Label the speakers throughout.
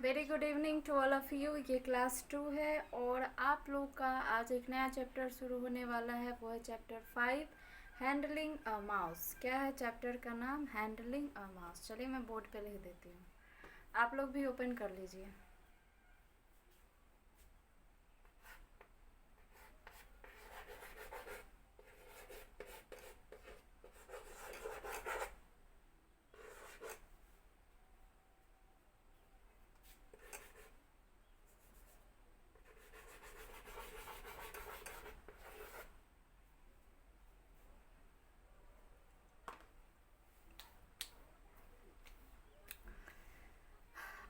Speaker 1: Very good evening to all of you. ये class 2 है और आप लोग का आज एक नया चैप्टर शुरू होने वाला है। वो है चैप्टर 5, हैंडलिंग अ माउस। क्या है चैप्टर का नाम? Handling a mouse. चलिए मैं बोर्ड पे लिख देती हूँ, आप लोग भी ओपन कर लीजिए।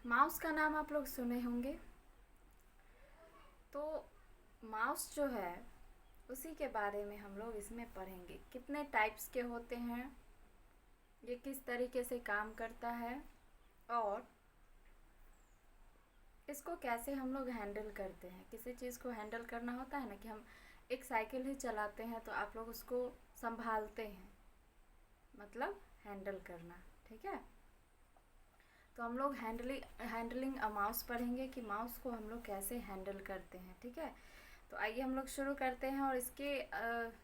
Speaker 1: माउस का नाम आप लोग सुने होंगे। तो माउस जो है उसी के बारे में हम लोग इसमें पढ़ेंगे। कितने टाइप्स के होते हैं, ये किस तरीके से काम करता है और इसको कैसे हम लोग हैंडल करते हैं। किसी चीज़ को हैंडल करना होता है ना, कि हम एक साइकिल ही चलाते हैं तो आप लोग उसको संभालते हैं, मतलब हैंडल करना। ठीक है, तो हम लोग हैंडलिंग अ माउस पढ़ेंगे कि माउस को हम लोग कैसे हैंडल करते हैं। ठीक है, तो आइए हम लोग शुरू करते हैं। और इसके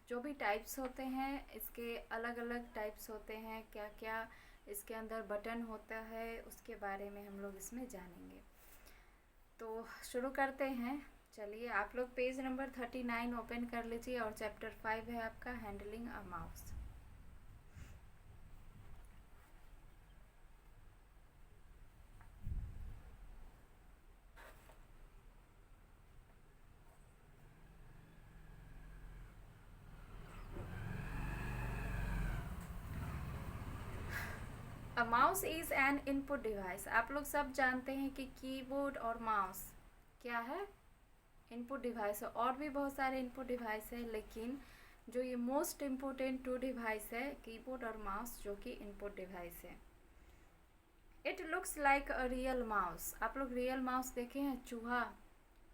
Speaker 1: जो भी टाइप्स होते हैं, इसके अलग अलग टाइप्स होते हैं, क्या क्या इसके अंदर बटन होता है, उसके बारे में हम लोग इसमें जानेंगे। तो शुरू करते हैं। चलिए आप लोग पेज नंबर 39 ओपन कर लीजिए और चैप्टर 5 है आपका handling a mouse. A mouse is an input device. आप लोग सब जानते हैं कि कीबोर्ड और माउस क्या है, इनपुट डिवाइस है। और भी बहुत सारे इनपुट डिवाइस है, लेकिन जो ये मोस्ट इम्पोर्टेंट 2 डिवाइस है, कीबोर्ड और माउस, जो कि इनपुट डिवाइस है। It looks like a real mouse. आप लोग रियल माउस देखे हैं, चूहा,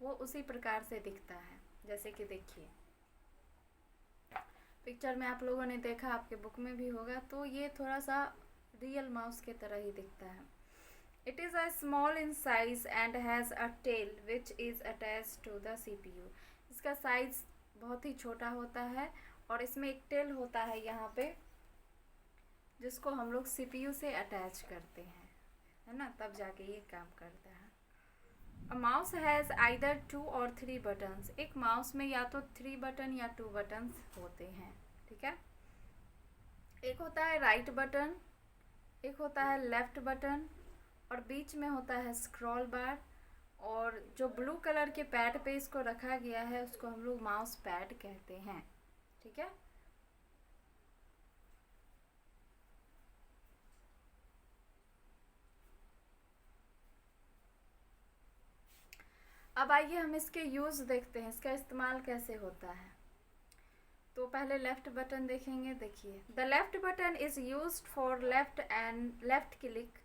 Speaker 1: वो उसी प्रकार से दिखता है। जैसे कि देखिए पिक्चर में आप लोगों ने देखा, आपके बुक में भी होगा, तो ये थोड़ा सा रियल माउस के तरह ही दिखता है। It is a small in size and has a tail which is attach to the CPU। इसका साइज बहुत ही छोटा होता है और इसमें एक टेल होता है यहाँ पे, जिसको हम लोग CPU से अटैच करते हैं, है ना, तब जाके ये काम करता है। अ माउस हैज़ आइदर 2 और 3 बटन्स। एक माउस में या तो 3 बटन या 2 बटन्स होते हैं। ठीक है, एक होता है राइट बटन, एक होता है लेफ्ट बटन, और बीच में होता है स्क्रॉल बार। और जो ब्लू कलर के पैड पे इसको रखा गया है, उसको हम लोग माउस पैड कहते हैं। ठीक है, अब आइए हम इसके यूज़ देखते हैं, इसका इस्तेमाल कैसे होता है। तो पहले लेफ्ट बटन देखेंगे। देखिए, the left button is use for left click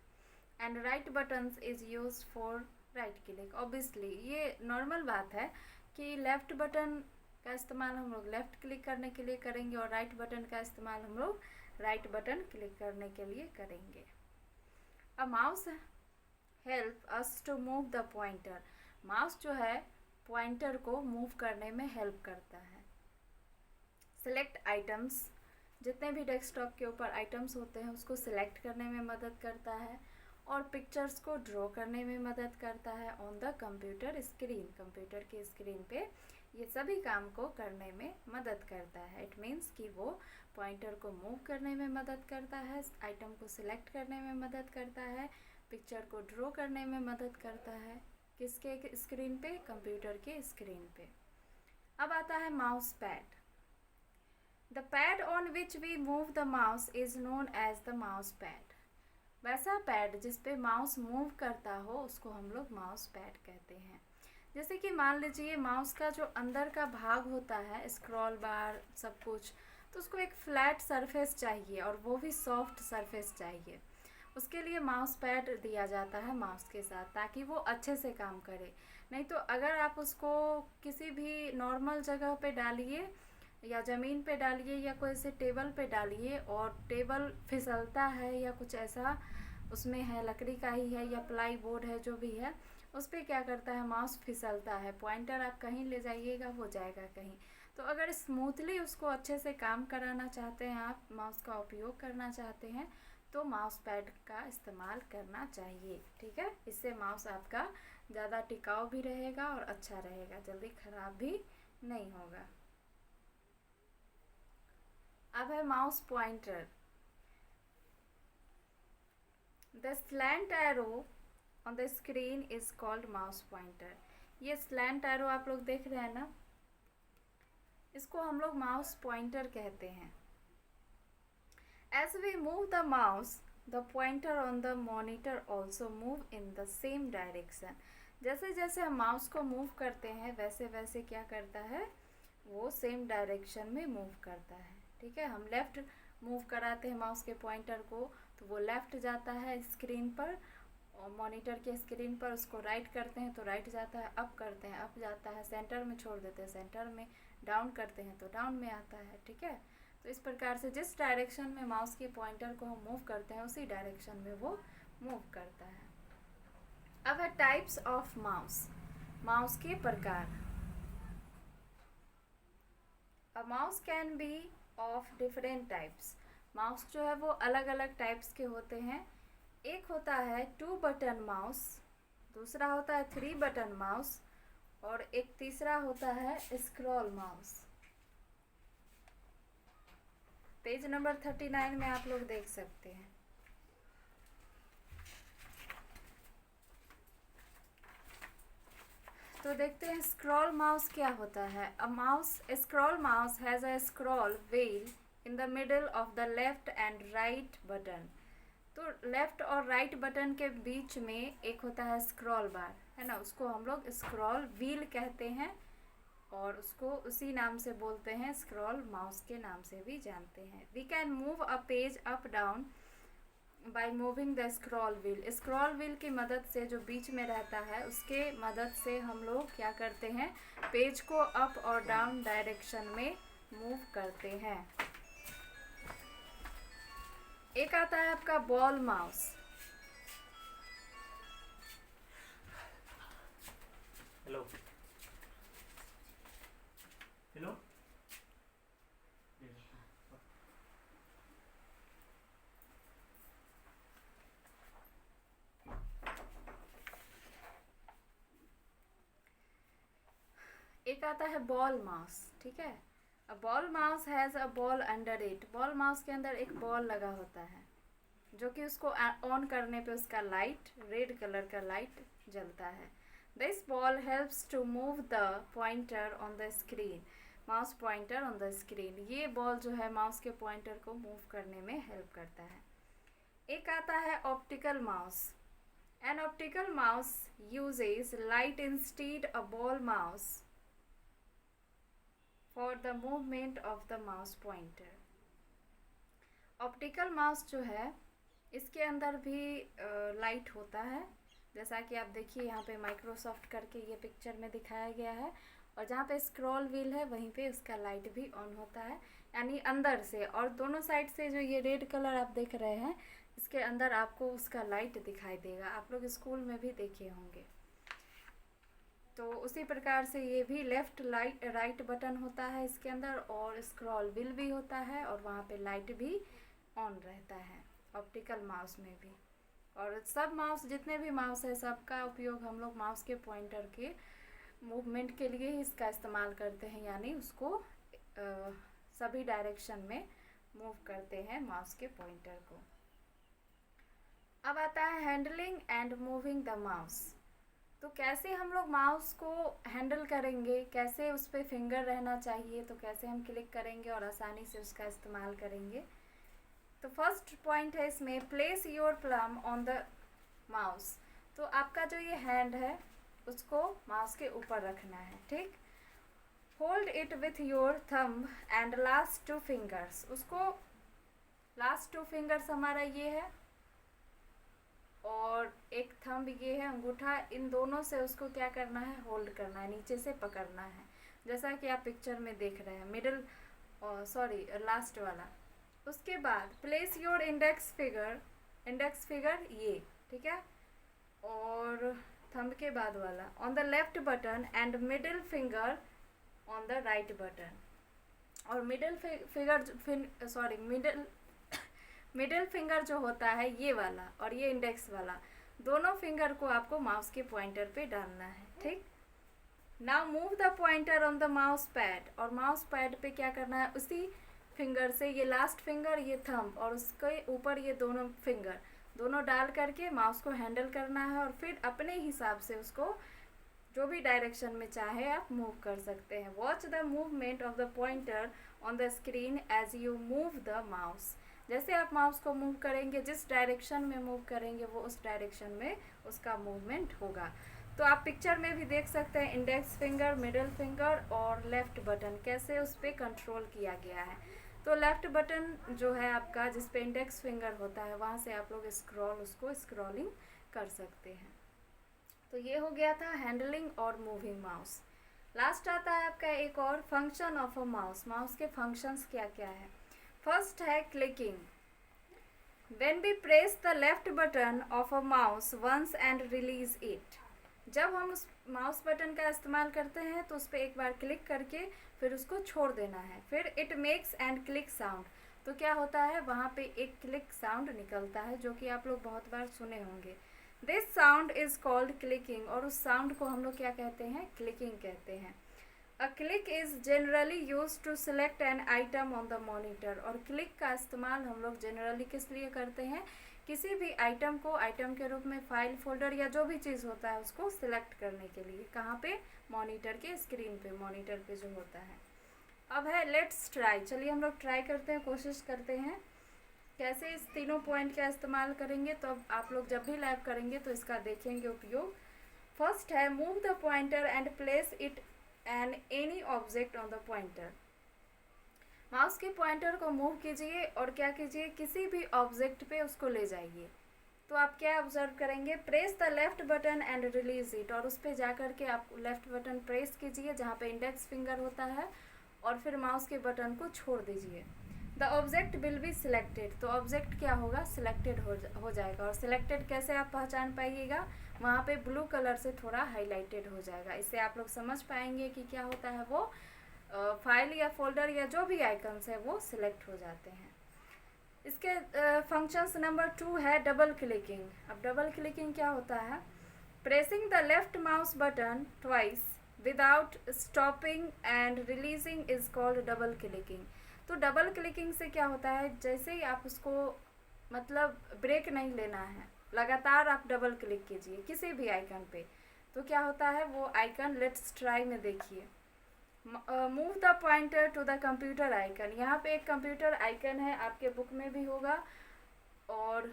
Speaker 1: and right button is use for right click. Obviously ये नॉर्मल बात है कि लेफ्ट बटन का इस्तेमाल हम लोग लेफ्ट क्लिक करने के लिए करेंगे और राइट बटन का इस्तेमाल हम लोग राइट बटन क्लिक करने के लिए करेंगे। A mouse help us to move the pointer. Mouse जो है पॉइंटर को मूव करने में हेल्प करता है। सेलेक्ट आइटम्स, जितने भी डेस्कटॉप के ऊपर आइटम्स होते हैं उसको सिलेक्ट करने में मदद करता है। और पिक्चर्स को ड्रॉ करने में मदद करता है on the computer screen. Computer की स्क्रीन पे ये सभी काम को करने में मदद करता है। इट मीन्स कि वो पॉइंटर को मूव करने में मदद करता है, आइटम को सिलेक्ट करने में मदद करता है, पिक्चर को ड्रॉ करने में मदद करता है। किसके स्क्रीन पे? कंप्यूटर के स्क्रीन पे। अब आता है mouse pad. The pad on which we move the mouse is known as the mouse pad. वैसा पैड जिस पे माउस मूव करता हो उसको हम लोग माउस पैड कहते हैं। जैसे कि मान लीजिए माउस का जो अंदर का भाग होता है, स्क्रॉल बार सब कुछ, तो उसको एक फ्लैट सरफेस चाहिए और वो भी सॉफ्ट सरफेस चाहिए। उसके लिए माउस पैड दिया जाता है माउस के साथ, ताकि वो अच्छे से काम करे। नहीं तो अगर आप उसको किसी भी नॉर्मल जगह पे डालिए या ज़मीन पे डालिए या कोई से टेबल पे डालिए और टेबल फिसलता है या कुछ ऐसा उसमें है लकड़ी का ही है या प्लाई बोर्ड है, जो भी है, उस पर क्या करता है, माउस फिसलता है। पॉइंटर आप कहीं ले जाइएगा वो जाएगा कहीं। तो अगर स्मूथली उसको अच्छे से काम कराना चाहते हैं, आप माउस का उपयोग करना चाहते हैं, तो माउस पैड का इस्तेमाल करना चाहिए। ठीक है, इससे माउस आपका ज़्यादा टिकाऊ भी रहेगा और अच्छा रहेगा, जल्दी ख़राब भी नहीं होगा। अब है mouse pointer. The slant arrow on the screen is called mouse pointer. ये स्लैंट एरो आप लोग देख रहे हैं ना, इसको हम लोग माउस पॉइंटर कहते हैं। As we move the mouse, the pointer on the monitor also move in the same direction. जैसे जैसे हम माउस को मूव करते हैं वैसे वैसे क्या करता है, वो सेम डायरेक्शन में मूव करता है। ठीक है, हम लेफ़्ट मूव कराते हैं माउस के पॉइंटर को तो वो लेफ़्ट जाता है स्क्रीन पर, और मॉनिटर के स्क्रीन पर उसको राइट करते हैं तो राइट जाता है, अप करते हैं अप जाता है, सेंटर में छोड़ देते हैं सेंटर में, डाउन करते हैं तो डाउन में आता है। ठीक है, तो इस प्रकार से जिस डायरेक्शन में माउस के पॉइंटर को हम मूव करते हैं उसी डायरेक्शन में वो मूव करता है। अब है टाइप्स ऑफ माउस, माउस के प्रकार। A mouse can be of different types. Mouse जो है वो अलग अलग टाइप्स के होते हैं। एक होता है 2 बटन माउस, दूसरा होता है 3 बटन माउस, और एक तीसरा होता है स्क्रॉल माउस। पेज नंबर 39 में आप लोग देख सकते हैं। तो देखते हैं स्क्रॉल माउस क्या होता है। Scroll mouse has a scroll wheel in the middle of the left and right button. तो लेफ्ट और राइट बटन के बीच में एक होता है स्क्रॉल बार, है ना, उसको हम लोग स्क्रॉल व्हील कहते हैं, और उसको उसी नाम से बोलते हैं, स्क्रॉल माउस के नाम से भी जानते हैं। We can move a page up down by moving the scroll wheel. Scroll wheel की मदद से, जो बीच में रहता है उसके मदद से हम लोग क्या करते हैं, पेज को अप और डाउन डायरेक्शन में मूव करते हैं। एक आता है आपका बॉल माउस।
Speaker 2: हेलो हेलो,
Speaker 1: एक आता है बॉल माउस। ठीक है, a ball mouse has a ball under it. Ball mouse के अंदर एक बॉल लगा होता है, जो कि उसको ऑन करने पे उसका लाइट, रेड कलर का लाइट जलता है। This ball helps to move the pointer on the screen. Mouse pointer on the screen, ये बॉल जो है माउस के पॉइंटर को मूव करने में हेल्प करता है। एक आता है optical mouse. An optical mouse uses light instead a ball mouse for the movement of the mouse pointer. Optical mouse जो है इसके अंदर भी लाइट होता है, जैसा कि आप देखिए यहाँ पे माइक्रोसॉफ्ट करके ये पिक्चर में दिखाया गया है, और जहाँ पे स्क्रॉल व्हील है वहीं पे उसका लाइट भी ऑन होता है, यानी अंदर से। और दोनों साइड से जो ये रेड कलर आप देख रहे हैं, इसके अंदर आपको उसका लाइट दिखाई देगा, आप लोग स्कूल में भी देखे होंगे। तो उसी प्रकार से ये भी लेफ़्ट राइट बटन होता है इसके अंदर, और स्क्रॉल व्हील भी होता है, और वहाँ पे लाइट भी ऑन रहता है ऑप्टिकल माउस में भी। और सब माउस, जितने भी माउस है, सबका उपयोग हम लोग माउस के पॉइंटर के मूवमेंट के लिए ही इसका इस्तेमाल करते हैं, यानी उसको सभी डायरेक्शन में मूव करते हैं माउस के पॉइंटर को। अब आता है handling and moving the mouse. तो कैसे हम लोग माउस को हैंडल करेंगे, कैसे उस पर फिंगर रहना चाहिए, तो कैसे हम क्लिक करेंगे और आसानी से उसका इस्तेमाल करेंगे। तो फर्स्ट पॉइंट है इसमें, place your plum on the mouse. तो आपका जो ये हैंड है उसको माउस के ऊपर रखना है। ठीक, hold it with your thumb and last 2 fingers. उसको लास्ट 2 फिंगर्स हमारा ये है और एक थंब ये है, अंगूठा, इन दोनों से उसको क्या करना है, होल्ड करना है, नीचे से पकड़ना है, जैसा कि आप पिक्चर में देख रहे हैं, मिडल लास्ट वाला। उसके बाद place your index finger index finger ये, ठीक है, और थंब के बाद वाला on the left button and middle finger on the right button. और मिडिल फिंगर जो होता है ये वाला और ये इंडेक्स वाला, दोनों फिंगर को आपको माउस के पॉइंटर पे डालना है, ठीक। Now move the pointer on the mouse pad, और माउस पैड पे क्या करना है, उसी फिंगर से ये लास्ट फिंगर, ये थंब और उसके ऊपर ये दोनों फिंगर दोनों डाल करके माउस को हैंडल करना है, और फिर अपने हिसाब से उसको जो भी डायरेक्शन में चाहे आप मूव कर सकते हैं। Watch the movement of the pointer on the screen as you move the mouse. जैसे आप माउस को मूव करेंगे, जिस डायरेक्शन में मूव करेंगे वो उस डायरेक्शन में उसका मूवमेंट होगा। तो आप पिक्चर में भी देख सकते हैं इंडेक्स फिंगर, मिडिल फिंगर और लेफ्ट बटन कैसे उस पर कंट्रोल किया गया है। तो लेफ्ट बटन जो है आपका, जिस पे इंडेक्स फिंगर होता है, वहाँ से आप लोग उसको स्क्रॉलिंग कर सकते हैं। तो ये हो गया था हैंडलिंग और मूविंग माउस। लास्ट आता है आपका एक और function of a mouse. Mouse के फंक्शंस क्या क्या है। फर्स्ट है clicking. When we press the left button of a mouse once and release it. जब हम उस माउस बटन का इस्तेमाल करते हैं तो उस पर एक बार क्लिक करके फिर उसको छोड़ देना है। फिर it makes and click sound. तो क्या होता है, वहाँ पे एक क्लिक साउंड निकलता है जो कि आप लोग बहुत बार सुने होंगे। This sound is called clicking, और उस साउंड को हम लोग क्या कहते हैं, क्लिकिंग कहते हैं। A click is generally use to select an item on the monitor. और क्लिक का इस्तेमाल हम लोग जनरली किस लिए करते हैं, किसी भी आइटम को आइटम के रूप में फाइल, फोल्डर या जो भी चीज़ होता है उसको सिलेक्ट करने के लिए। कहाँ पे, मॉनिटर के स्क्रीन पे, मॉनिटर पे जो होता है। अब है लेट्स ट्राई। चलिए हम लोग ट्राई करते हैं, कोशिश करते हैं कैसे इस तीनों पॉइंट का इस्तेमाल करेंगे। तो अब आप लोग जब भी लैब करेंगे तो इसका देखेंगे उपयोग। फर्स्ट है move the pointer and place it an any object on the pointer. Mouse के पॉइंटर को मूव कीजिए और क्या कीजिए, किसी भी ऑब्जेक्ट पे उसको ले जाइए। तो आप क्या ऑब्जर्व करेंगे, press the left button and release it, और उस पर जा करके आप लेफ्ट बटन प्रेस कीजिए जहाँ पे इंडेक्स फिंगर होता है, और फिर माउस के बटन को छोड़ दीजिए। The object will be selected. तो ऑब्जेक्ट क्या होगा, सिलेक्टेड हो जाएगा। और सिलेक्टेड कैसे आप पहचान पाइएगा, वहाँ पे ब्लू कलर से थोड़ा हाईलाइटेड हो जाएगा। इससे आप लोग समझ पाएंगे कि क्या होता है, वो फाइल या फोल्डर या जो भी आइकन्स है वो सिलेक्ट हो जाते हैं। इसके फंक्शंस नंबर 2 है डबल क्लिकिंग। अब डबल क्लिकिंग क्या होता है, pressing the left mouse button twice without stopping and releasing is called double clicking. तो डबल क्लिकिंग से क्या होता है, जैसे ही आप उसको मतलब ब्रेक नहीं लेना है, लगातार आप डबल क्लिक कीजिए किसी भी आइकन पे, तो क्या होता है, वो आइकन लेट्स ट्राई में देखिए, move the pointer to the computer icon. यहाँ पे एक कंप्यूटर आइकन है, आपके बुक में भी होगा, और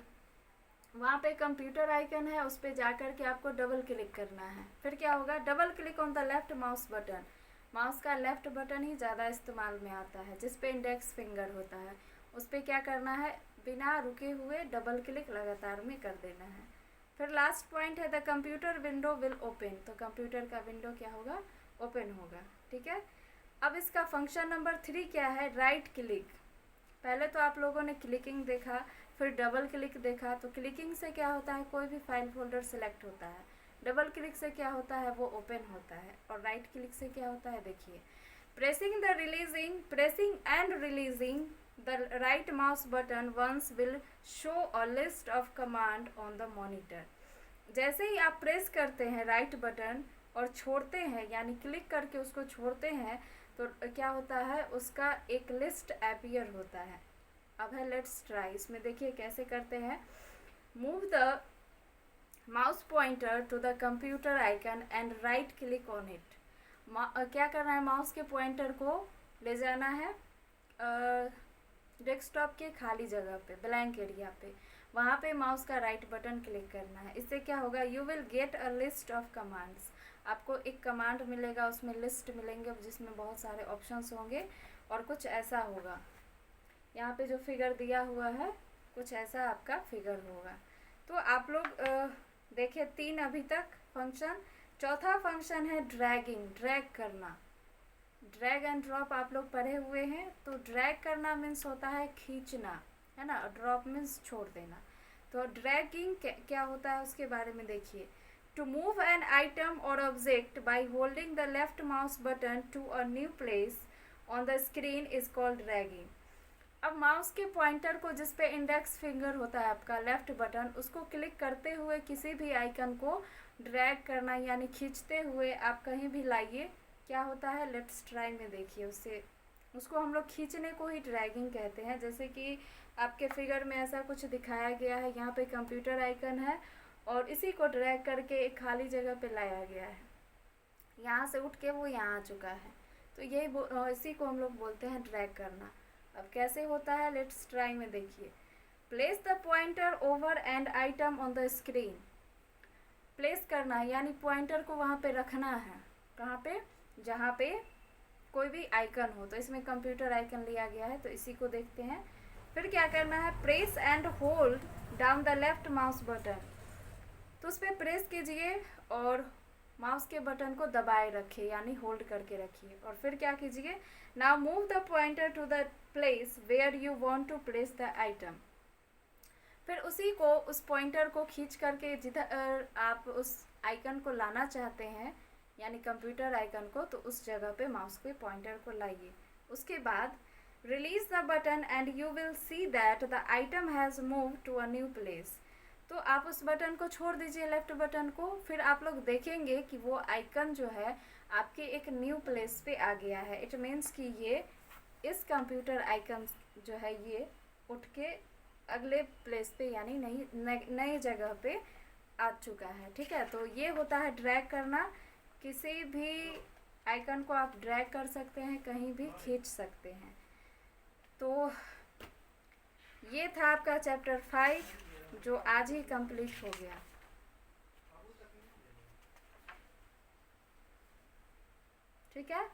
Speaker 1: वहाँ पे कंप्यूटर आइकन है, उस पर जा कर के आपको डबल क्लिक करना है। फिर क्या होगा, double click on the left mouse button. Mouse का लेफ्ट बटन ही ज़्यादा इस्तेमाल में आता है, जिस पे इंडेक्स फिंगर होता है, उस पर क्या करना है, बिना रुके हुए डबल क्लिक लगातार में कर देना है। फिर लास्ट पॉइंट है the computer window will open. तो कंप्यूटर का विंडो क्या होगा, ओपन होगा, ठीक है। अब इसका फंक्शन नंबर 3 क्या है, राइट क्लिक। पहले तो आप लोगों ने क्लिकिंग देखा, फिर डबल क्लिक देखा। तो क्लिकिंग से क्या होता है, कोई भी फाइल फोल्डर सेलेक्ट होता है। डबल क्लिक से क्या होता है, वो ओपन होता है। और राइट क्लिक से क्या होता है, देखिए, pressing and releasing the right mouse button once will show a list of command on the monitor. जैसे ही आप प्रेस करते हैं राइट बटन और छोड़ते हैं, यानी क्लिक करके उसको छोड़ते हैं, तो क्या होता है, उसका एक लिस्ट अपीयर होता है। अब है लेट्स ट्राई। इसमें देखिए कैसे करते हैं, move the mouse pointer to the computer icon and right click on it. क्या करना है, माउस के पॉइंटर को ले जाना है डेस्कटॉप के खाली जगह पे, ब्लैंक एरिया पे, वहाँ पे माउस का राइट बटन क्लिक करना है। इससे क्या होगा, you will get a list of commands. आपको एक कमांड मिलेगा, उसमें लिस्ट मिलेंगे जिसमें बहुत सारे ऑप्शंस होंगे, और कुछ ऐसा होगा, यहाँ पे जो फिगर दिया हुआ है कुछ ऐसा आपका फिगर होगा। तो आप लोग देखें 3 अभी तक फंक्शन। चौथा फंक्शन है ड्रैगिंग, ड्रैग करना। ड्रैग एंड ड्रॉप आप लोग पढ़े हुए हैं। तो ड्रैग करना मीन्स होता है खींचना, है ना, ड्रॉप मीन्स छोड़ देना। तो ड्रैगिंग क्या होता है उसके बारे में देखिए। To move an item or object by holding the left mouse button to a new place on the screen is called dragging. अब माउस के पॉइंटर को जिस पे इंडेक्स फिंगर होता है आपका लेफ्ट बटन, उसको क्लिक करते हुए किसी भी आइकन को ड्रैग करना यानी खींचते हुए आप कहीं भी लाइए, क्या होता है, लेट्स ट्राई में देखिए। उसको हम लोग खींचने को ही ड्रैगिंग कहते हैं। जैसे कि आपके फिगर में ऐसा कुछ दिखाया गया है, यहाँ पे कंप्यूटर आइकन है और इसी को ड्रैग करके एक खाली जगह पे लाया गया है, यहाँ से उठ के वो यहाँ आ चुका है, तो यही इसी को हम लोग बोलते हैं ड्रैग करना। अब कैसे होता है, लेट्स ट्राई में देखिए। Place the pointer over and item on the screen. Place करना है यानी पॉइंटर को वहाँ पे रखना है, कहाँ पे, जहाँ पे कोई भी आइकन हो। तो इसमें कंप्यूटर आइकन लिया गया है, तो इसी को देखते हैं। फिर क्या करना है, press and hold down the left mouse button. तो उस पर प्रेस कीजिए और माउस के बटन को दबाए रखिए यानी होल्ड करके रखिए। और फिर क्या कीजिए, now move the pointer to the place where you want to place the item. फिर उसी को, उस पॉइंटर को खींच करके जिधर आप उस आइकन को लाना चाहते हैं यानी कंप्यूटर आइकन को, तो उस जगह पे माउस के पॉइंटर को लाइए। उसके बाद release the button and you will see that the item has move to a new place. तो आप उस बटन को छोड़ दीजिए, लेफ्ट बटन को, फिर आप लोग देखेंगे कि वो आइकन जो है आपके एक न्यू प्लेस पे आ गया है। इट मीन्स कि ये इस कंप्यूटर आइकन जो है ये उठ के अगले प्लेस पे यानी नई जगह पे आ चुका है। ठीक है, तो ये होता है ड्रैग करना। किसी भी आइकन को आप ड्रैग कर सकते हैं, कहीं भी खींच सकते हैं। तो ये था आपका चैप्टर 5 जो आज ही कंप्लीट हो गया। ठीक है,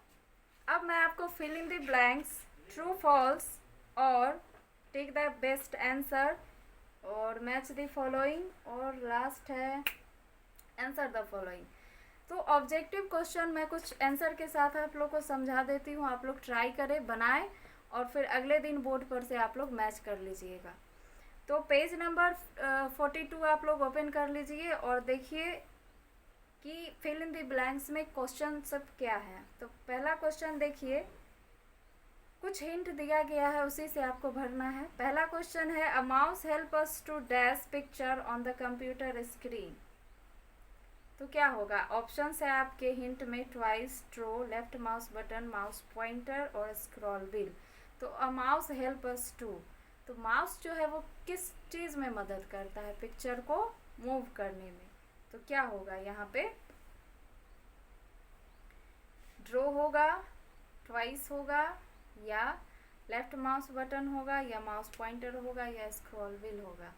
Speaker 1: अब मैं आपको fill in the blanks, true false और टेक द बेस्ट आंसर और मैच द फॉलोइंग और लास्ट है आंसर द फॉलोइंग। तो ऑब्जेक्टिव क्वेश्चन मैं कुछ आंसर के साथ आप लोग को समझा देती हूँ, आप लोग ट्राई करें, बनाएं और फिर अगले दिन बोर्ड पर से आप लोग मैच कर लीजिएगा। तो पेज नंबर 42 आप लोग ओपन कर लीजिए और देखिए कि फिल इन द ब्लैंक्स में क्वेश्चन सब क्या है। तो पहला क्वेश्चन देखिए, कुछ हिंट दिया गया है उसी से आपको भरना है। पहला क्वेश्चन है, a mouse help us to dash picture on the computer screen. तो क्या होगा, ऑप्शंस है आपके हिंट में, twice, draw, left mouse button, mouse pointer और स्क्रॉल व्हील। तो a mouse help us to, तो माउस जो है वो किस चीज़ में मदद करता है, पिक्चर को मूव करने में। तो क्या होगा यहाँ पे, ड्रो होगा, ट्वाइस होगा, या लेफ्ट माउस बटन होगा, या माउस पॉइंटर होगा, या स्क्रॉल व्हील होगा।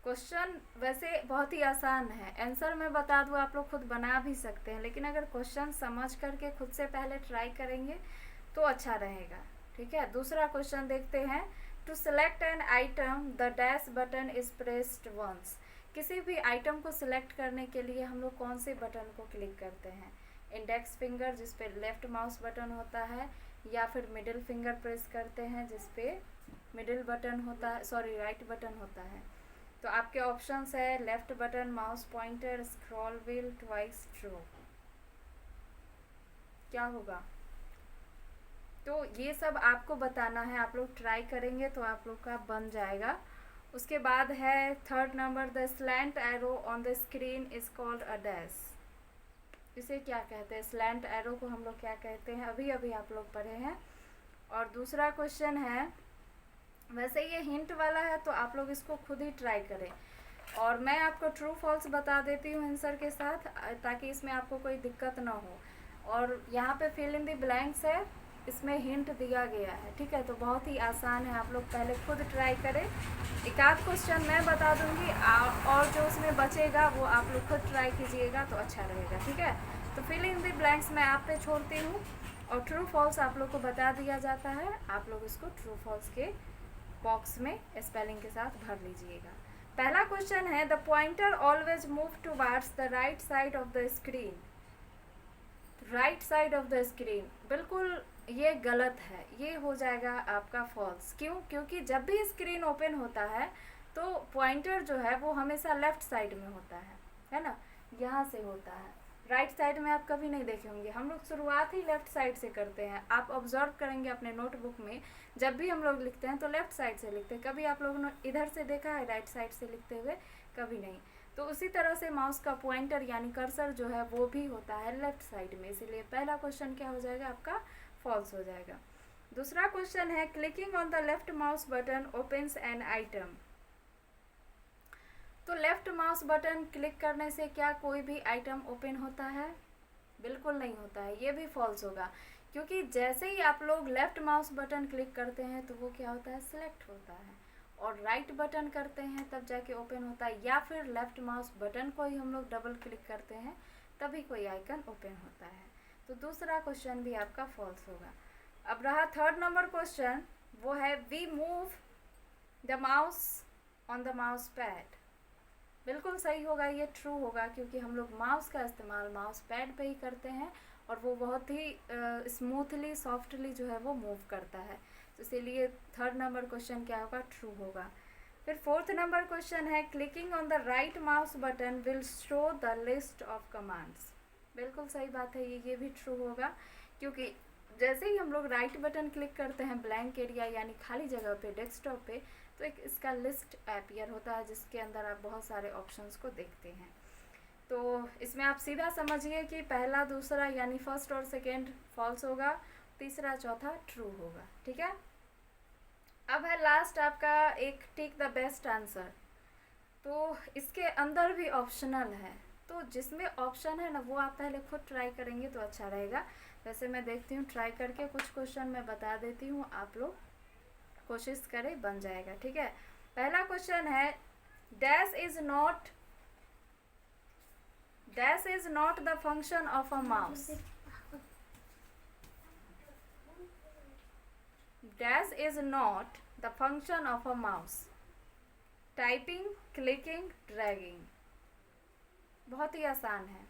Speaker 1: क्वेश्चन वैसे बहुत ही आसान है, आंसर मैं बता दूँ, आप लोग खुद बना भी सकते हैं, लेकिन अगर क्वेश्चन समझ करके खुद से पहले ट्राई करेंगे तो अच्छा रहेगा। ठीक है, दूसरा क्वेश्चन देखते हैं। To select an item the dash button is pressed once. किसी भी आइटम को सिलेक्ट करने के लिए हम लोग कौन से बटन को क्लिक करते हैं, इंडेक्स फिंगर जिस पे लेफ्ट माउस बटन होता है, या फिर मिडिल फिंगर प्रेस करते हैं जिस पे मिडिल बटन होता है, सॉरी राइट बटन होता है। तो आपके ऑप्शंस है left button, mouse pointer, scroll wheel, twice, draw. क्या होगा, तो ये सब आपको बताना है, आप लोग ट्राई करेंगे तो आप लोग का बन जाएगा। उसके बाद है third number, the slant arrow on the screen is called a dash. इसे क्या कहते हैं, स्लैंट एरो को हम लोग क्या कहते हैं, अभी अभी आप लोग पढ़े हैं। और दूसरा क्वेश्चन है, वैसे ये हिंट वाला है तो आप लोग इसको खुद ही ट्राई करें, और मैं आपको ट्रू फॉल्स बता देती हूँ आंसर के साथ, ताकि इसमें आपको कोई दिक्कत ना हो। और यहाँ पे फिल इन द ब्लैंक्स है, इसमें हिंट दिया गया है। ठीक है, तो बहुत ही आसान है, आप लोग पहले खुद ट्राई करें। एक आध क्वेश्चन मैं बता दूंगी और जो उसमें बचेगा वो आप लोग खुद ट्राई कीजिएगा तो अच्छा रहेगा। ठीक है, तो फिल इन द ब्लैंक्स मैं आप पे छोड़ती हूँ और ट्रू फॉल्स आप लोग को बता दिया जाता है, आप लोग इसको ट्रू फॉल्स के बॉक्स में स्पेलिंग के साथ भर लीजिएगा। पहला क्वेश्चन है, the pointer always move towards the right side of the screen. Right side of the screen, बिल्कुल ये गलत है, ये हो जाएगा आपका फॉल्स। क्यों, क्योंकि जब भी स्क्रीन ओपन होता है तो पॉइंटर जो है वो हमेशा लेफ्ट साइड में होता है ना, यहाँ से होता है। राइट साइड में आप कभी नहीं देखे होंगे, हम लोग शुरुआत ही लेफ्ट साइड से करते हैं। आप ऑब्जर्व करेंगे अपने नोटबुक में, जब भी हम लोग लिखते हैं तो लेफ्ट साइड से लिखते हैं। कभी आप लोगों ने इधर से देखा है राइट साइड से लिखते हुए? कभी नहीं। तो उसी तरह से माउस का पॉइंटर यानी कर्सर जो है वो भी होता है लेफ्ट साइड में, इसीलिए पहला क्वेश्चन क्या हो जाएगा आपका? फॉल्स हो जाएगा। दूसरा क्वेश्चन है clicking on the left mouse button opens an item. तो लेफ्ट माउस बटन क्लिक करने से क्या कोई भी आइटम ओपन होता है? बिल्कुल नहीं होता है, ये भी फॉल्स होगा, क्योंकि जैसे ही आप लोग लेफ्ट माउस बटन क्लिक करते हैं तो वो क्या होता है? सिलेक्ट होता है, और राइट बटन करते हैं तब जाके ओपन होता है, या फिर लेफ्ट माउस बटन को ही हम लोग डबल क्लिक करते हैं तभी कोई आइकन ओपन होता है। तो दूसरा क्वेश्चन भी आपका फॉल्स होगा। अब रहा थर्ड नंबर क्वेश्चन, वो है we move the mouse on the mouse pad. बिल्कुल सही होगा, ये ट्रू होगा, क्योंकि हम लोग माउस का इस्तेमाल माउस पैड पे ही करते हैं और वो बहुत ही स्मूथली सॉफ्टली जो है वो मूव करता है। तो इसीलिए थर्ड नंबर क्वेश्चन क्या होगा? ट्रू होगा। फिर फोर्थ नंबर क्वेश्चन है clicking on the right mouse button will show the list of commands. बिल्कुल सही बात है, ये भी ट्रू होगा, क्योंकि जैसे ही हम लोग राइट बटन क्लिक करते हैं ब्लैंक एरिया यानी खाली जगह पे डेस्कटॉप पे, तो एक इसका लिस्ट अपीयर होता है जिसके अंदर आप बहुत सारे ऑप्शंस को देखते हैं। तो इसमें आप सीधा समझिए कि पहला दूसरा यानी फर्स्ट और सेकेंड फॉल्स होगा, तीसरा चौथा ट्रू होगा। ठीक है, अब है लास्ट आपका एक टिक द बेस्ट आंसर। तो इसके अंदर भी ऑप्शनल है, तो जिसमें ऑप्शन है ना वो आप पहले खुद ट्राई करेंगे तो अच्छा रहेगा। वैसे मैं देखती हूँ ट्राई करके, कुछ क्वेश्चन मैं बता देती हूँ, आप लोग कोशिश करें, बन जाएगा। ठीक है, पहला क्वेश्चन है dash is not the function of a mouse. Dash is not the function of a mouse. Typing, clicking, dragging. बहुत ही आसान है,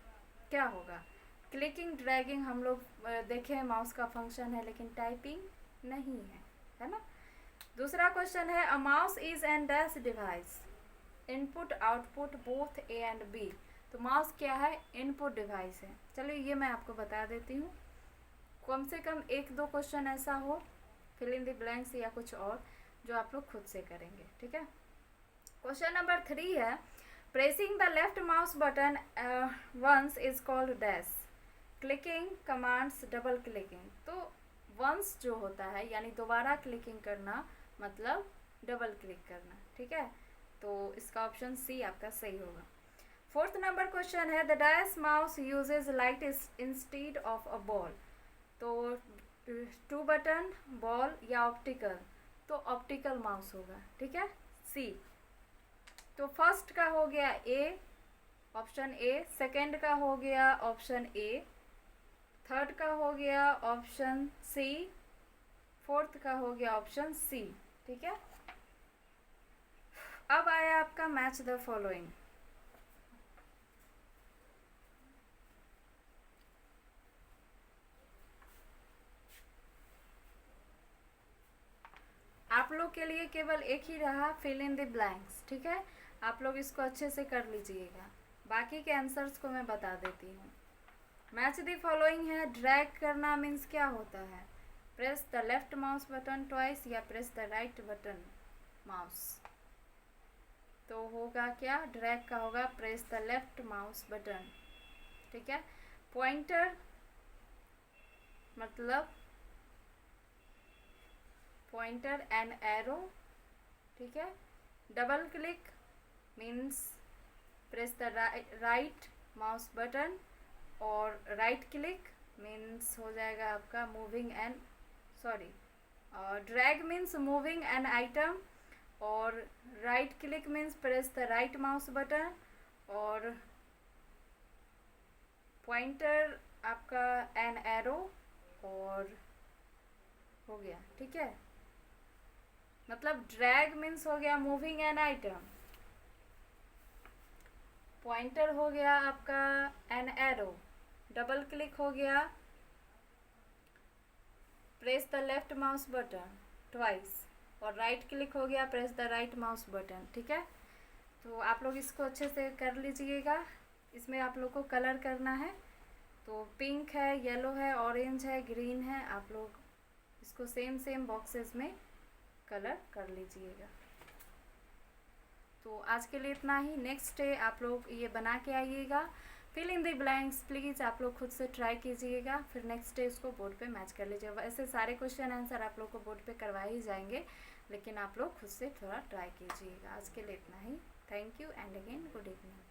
Speaker 1: क्या होगा? क्लिकिंग ड्रैगिंग हम लोग देखें माउस का फंक्शन है, लेकिन टाइपिंग नहीं है ना। दूसरा क्वेश्चन है a mouse is an dash device, input output both A and B. तो माउस क्या है? इनपुट डिवाइस है। चलिए ये मैं आपको बता देती हूँ, कम से कम एक दो क्वेश्चन ऐसा हो फिल इन द ब्लैंक्स या कुछ और जो आप लोग खुद से करेंगे। ठीक है, क्वेश्चन नंबर 3 है pressing the left mouse button once is called dash, clicking, commands, double clicking. तो वंस जो होता है यानी दोबारा क्लिकिंग करना, मतलब डबल क्लिक करना। ठीक है, तो इसका ऑप्शन सी आपका सही होगा। फोर्थ नंबर क्वेश्चन है the dash mouse uses light instead of a ball. तो 2 बटन, बॉल या ऑप्टिकल, तो ऑप्टिकल माउस होगा। ठीक है, सी। तो फर्स्ट का हो गया ए, ऑप्शन ए। सेकेंड का हो गया ऑप्शन ए। थर्ड का हो गया ऑप्शन सी। फोर्थ का हो गया ऑप्शन सी। ठीक है, अब आया आपका मैच द फॉलोइंग। आप लोग के लिए केवल एक ही रहा फिल इन द ब्लैंक्स। ठीक है, आप लोग इसको अच्छे से कर लीजिएगा, बाकी के आंसर्स को मैं बता देती हूँ। मैच द फॉलोइंग है ड्रैग करना मीन्स क्या होता है? Press the left mouse button twice या press the right button mouse. तो होगा क्या? ड्रैग का होगा press the left mouse button. ठीक है, पॉइंटर मतलब पॉइंटर एंड एरो। ठीक है, double click means press the right mouse button, और राइट क्लिक मीन्स हो जाएगा आपका moving and drag means moving an item, और right click means press the right mouse button, और पॉइंटर आपका एन एरो और हो गया। ठीक है, मतलब ड्रैग मीन्स हो गया मूविंग एन आइटम, पॉइंटर हो गया आपका एन एरो, डबल क्लिक हो गया press the left mouse button twice, और राइट क्लिक हो गया, press the right mouse button. ठीक है, तो आप लोग इसको अच्छे से कर लीजिएगा। इसमें आप लोग को कलर करना है, तो पिंक है, येलो है, ऑरेंज है, ग्रीन है। आप लोग इसको सेम सेम बॉक्सेस में कलर कर लीजिएगा। तो आज के लिए इतना ही। नेक्स्ट डे आप लोग ये बना के आइएगा। Fill in the blanks please आप लोग खुद से ट्राई कीजिएगा, फिर नेक्स्ट डे इसको बोर्ड पे मैच कर लीजिएगा। वैसे सारे क्वेश्चन आंसर आप लोग को बोर्ड पे करवा ही जाएंगे, लेकिन आप लोग खुद से थोड़ा ट्राई कीजिएगा। आज के लिए इतना ही। Thank you and again good evening.